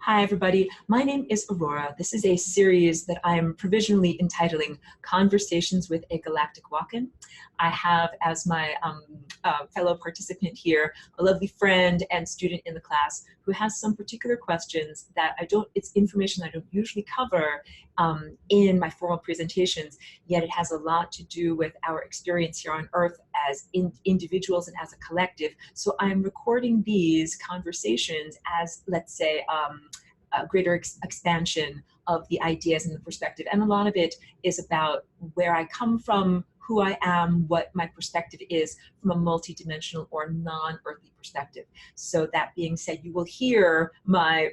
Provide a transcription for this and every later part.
Hi, everybody. My name is Aurora. This is a series that I am provisionally entitling Conversations with a Galactic Walk-In. I have as my fellow participant here a lovely friend and student in the class who has some particular questions that it's information I don't usually cover in my formal presentations, yet it has a lot to do with our experience here on Earth as individuals and as a collective. So I'm recording these conversations as, let's say, a greater expansion of the ideas and the perspective. And a lot of it is about where I come from, who I am, what my perspective is from a multidimensional or non-earthly perspective. So that being said, you will hear my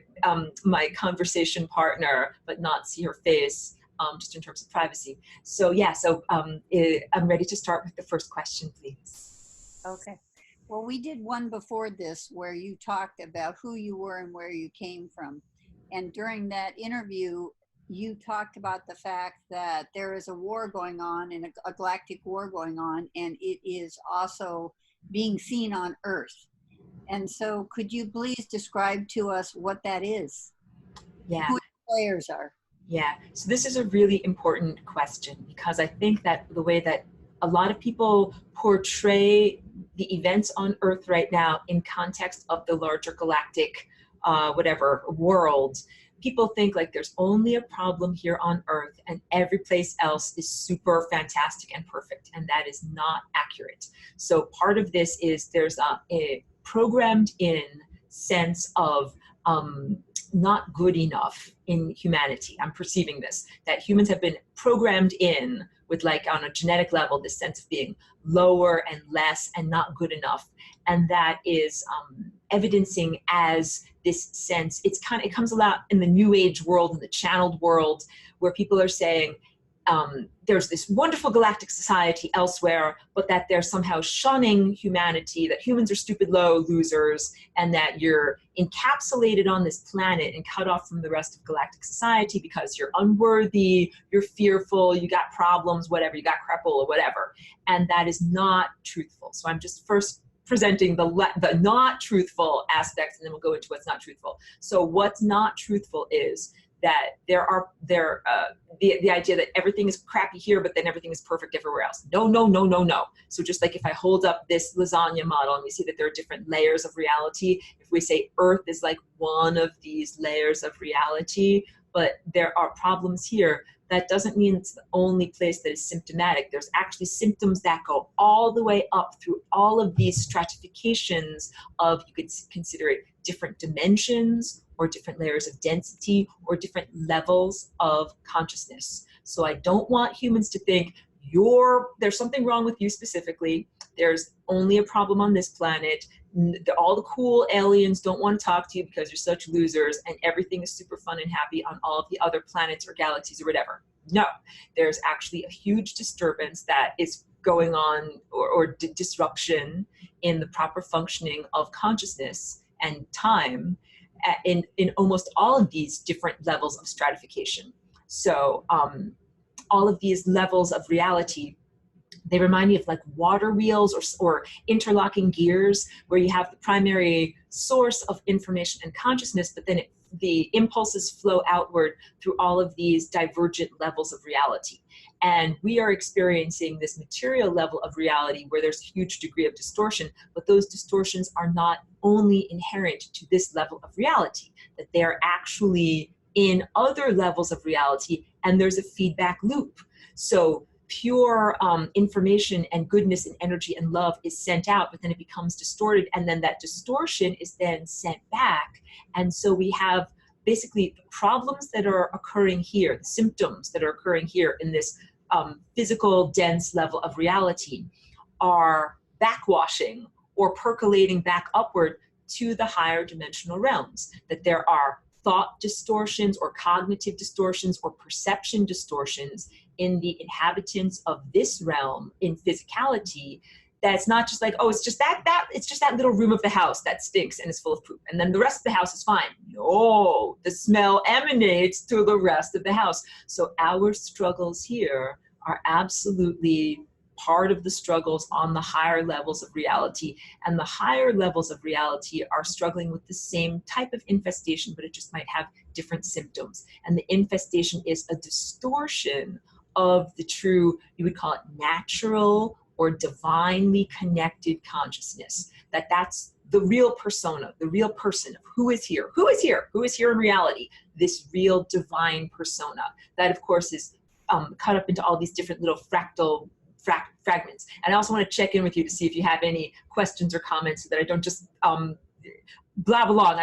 conversation partner, but not see her face, just in terms of privacy. So yeah, I'm ready to start with the first question, please. Okay. Well, we did one before this where you talked about who you were and where you came from. And during that interview, you talked about the fact that there is a war going on, and a galactic war going on, and it is also being seen on Earth. And so could you please describe to us what that is? Yeah. Who the players are? Yeah, so this is a really important question, because I think that the way that a lot of people portray the events on Earth right now in context of the larger galactic world, people think like there's only a problem here on Earth and every place else is super fantastic and perfect, and that is not accurate. So part of this is there's a programmed in sense of not good enough in humanity. I'm perceiving this, that humans have been programmed in with, like, on a genetic level, this sense of being lower and less and not good enough. And that is evidencing as this sense, it comes a lot in the New Age world, in the channeled world, where people are saying, there's this wonderful galactic society elsewhere, but that they're somehow shunning humanity, that humans are stupid, low losers, and that you're encapsulated on this planet and cut off from the rest of galactic society because you're unworthy, you're fearful, you got problems, whatever, you got crapple or whatever. And that is not truthful. So I'm just first presenting the not truthful aspects, and then we'll go into what's not truthful. So what's not truthful is that the idea that everything is crappy here, but then everything is perfect everywhere else. No, no, no, no, no. So just like if I hold up this lasagna model and we see that there are different layers of reality, if we say Earth is like one of these layers of reality, but there are problems here, that doesn't mean it's the only place that is symptomatic. There's actually symptoms that go all the way up through all of these stratifications of, you could consider it different dimensions, or different layers of density, or different levels of consciousness. So I don't want humans to think there's something wrong with you specifically. There's only a problem on this planet. All the cool aliens don't want to talk to you because you're such losers, and everything is super fun and happy on all of the other planets or galaxies or whatever. No, there's actually a huge disturbance that is going on, or disruption in the proper functioning of consciousness and time in almost all of these different levels of stratification. So all of these levels of reality, they remind me of like water wheels or interlocking gears, where you have the primary source of information and consciousness, but then the impulses flow outward through all of these divergent levels of reality. And we are experiencing this material level of reality where there's a huge degree of distortion, but those distortions are not only inherent to this level of reality, that they are actually in other levels of reality, and there's a feedback loop. So pure information and goodness and energy and love is sent out, but then it becomes distorted, and then that distortion is then sent back. And so we have basically the problems that are occurring here, the symptoms that are occurring here in this physical, dense level of reality, are backwashing or percolating back upward to the higher dimensional realms. That there are thought distortions or cognitive distortions or perception distortions in the inhabitants of this realm in physicality, that's not just like, oh, it's just that little room of the house that stinks and is full of poop, and then the rest of the house is fine. No, the smell emanates to the rest of the house. So our struggles here are absolutely part of the struggles on the higher levels of reality. And the higher levels of reality are struggling with the same type of infestation, but it just might have different symptoms. And the infestation is a distortion of the true, you would call it natural or divinely connected consciousness. That's the real persona, the real person of who is here, who is here, who is here in reality, this real divine persona. That, of course, is cut up into all these different little fractal fragments. And I also want to check in with you to see if you have any questions or comments so that I don't just blab along.